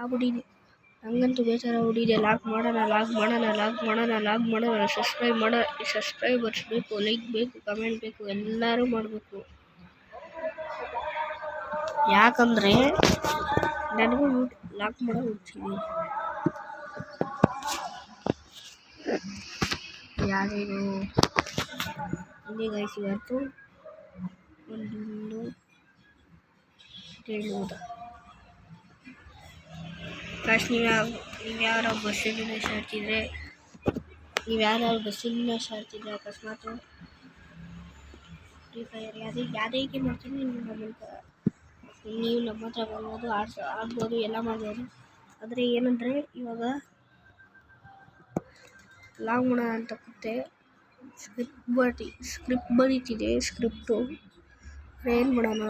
ಆಗ್ಬಿಟ್ಟಿದೆ. ಹಂಗಂತೂ ಬೇಜಾರಾಗ್ಬಿಟ್ಟಿದೆ. ಲಾಗ್ ಮಾಡೋಣ ಸಬ್ಸ್ಕ್ರೈಬರ್ಸ್ ಬೇಕು, ಲೈಕ್ ಬೇಕು, ಕಮೆಂಟ್ ಬೇಕು, ಎಲ್ಲರೂ ಮಾಡಬೇಕು. ಯಾಕಂದರೆ ನನಗೂ ಲಾಗ್ ಮಾಡೋ ಹುಚ್ಚಿದೆ. ಯಾರೇನು ಇಲ್ಲಿ ಗೈಸ್ ಇವತ್ತು ಒಂದು ಹೇಳುವುದು ಕಾಶ್ ನೀವ್ಯಾರೋ ಬಸ್ಸಿನ ಶಾಡ್ತಿದ್ರೆ ಅಕಸ್ಮಾತ್ ಫ್ರೀ ಫೈರ್ ಯಾವುದೇ ಗೇಮ್ ಮಾಡ್ತೀನಿ ನೀವು ನಮ್ಮ ಹತ್ರ ಬರ್ಬೋದು, ಆಡ್ಬೋದು, ಎಲ್ಲ ಮಾಡ್ಬೋದು. ಆದರೆ ಏನಂದರೆ ಇವಾಗ ಲಾಗ್ ಮಾಡೋಣ ಅಂತ ಕೂತೆ ಸ್ಕ್ರಿಪ್ಟ್ ಬರೀತಿದೆ. ಸ್ಕ್ರಿಪ್ಟು ಏನು ಮಾಡೋಣ,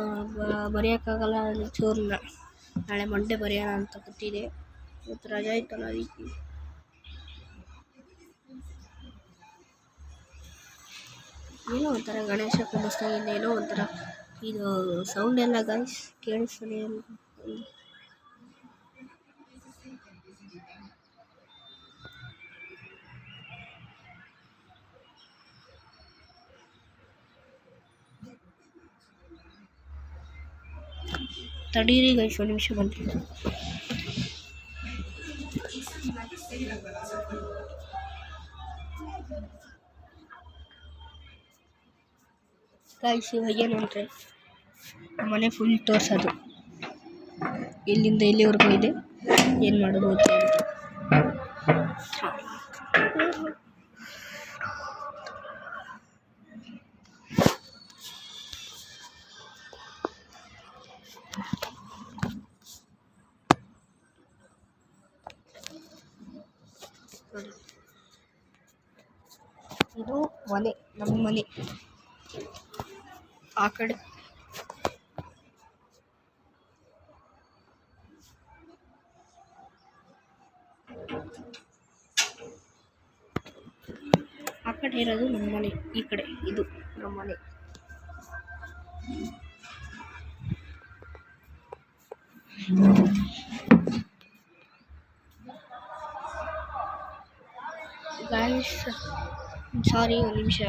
ಬರೆಯೋಕ್ಕಾಗಲ್ಲ. ಚೂರು ನಾಳೆ ಮಂಡೇ ಬರೆಯೋಣ ಅಂತ ಕೂತಿದೆ. ಇವತ್ತು ರಜೆ ಇತ್ತಲ್ಲ ಅದಕ್ಕೆ. ಏನೋ ಒಂಥರ ಗಣೇಶ ಕುಂಬಿಸ್ತಾಗಿಂದ ಏನೋ ಒಂಥರ ಇದು ಸೌಂಡ್ ಎಲ್ಲ ಗೈಸ್ ಕೇಳಿಸ್ತಾನೆ. ತಡೀರಿ ಗೈಸ್, ಒಂದು ನಿಮಿಷ ಬಂದಿಲ್ಲ. ಗೈಸ್ ಇವಾಗ ಏನಂದರೆ ಮನೆ ಫುಲ್ ತೋರಿಸೋದು, ಎಲ್ಲಿಂದ ಎಲ್ಲಿವರೆಗೂ ಇದೆ, ಏನು ಮಾಡೋದು ಅಂತ. ಇದು ಮನೆ, ನಮ್ಮ ಮನೆ. ಆ ಕಡೆ ಇರೋದು ನಮ್ಮ ಮನೆ, ಈ ಕಡೆ ಇದು ನಮ್ಮ ಮನೆ. ಗಾಯ್ಸ್ ಸಾರಿ, ಒಂದು ನಿಮಿಷ.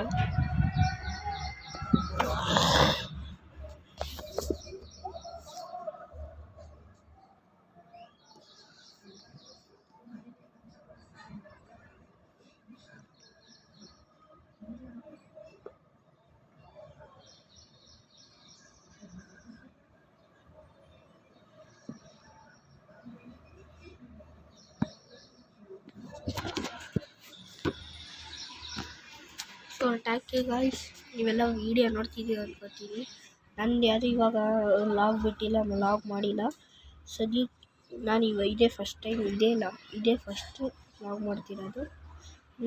ಸೊ ಟ್ಯಾಕ್ ಗಾಯ್ಸ್, ನೀವೆಲ್ಲ ವೀಡಿಯೋ ನೋಡ್ತಿದ್ದೀವಿ ಅನ್ಕೋತೀನಿ. ನಂದು ಯಾವುದು ಇವಾಗ ಲಾಗ್ ಬಿಟ್ಟಿಲ್ಲ, ಲಾಗ್ ಮಾಡಿಲ್ಲ ಸದ್ಯಕ್ಕೆ. ನಾನು ಇದೇ ಫಸ್ಟ್ ಟೈಮ್, ಇದೇ ಫಸ್ಟು ಲಾಗ್ ಮಾಡ್ತಿರೋದು.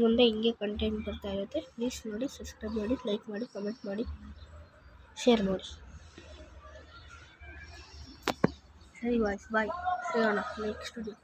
ಮುಂದೆ ಹಿಂಗೆ ಕಂಟೆಂಟ್ ಬರ್ತಾ ಇರುತ್ತೆ. ಪ್ಲೀಸ್ ನೋಡಿ, ಸಬ್ಸ್ಕ್ರೈಬ್ ಮಾಡಿ, ಲೈಕ್ ಮಾಡಿ, ಕಮೆಂಟ್ ಮಾಡಿ, ಶೇರ್ ಮಾಡಿ. ಸರಿ ಬಾಯ್, ಸಿಗೋಣ ನೆಕ್ಸ್ಟ್ ವಿಡಿಯೋ.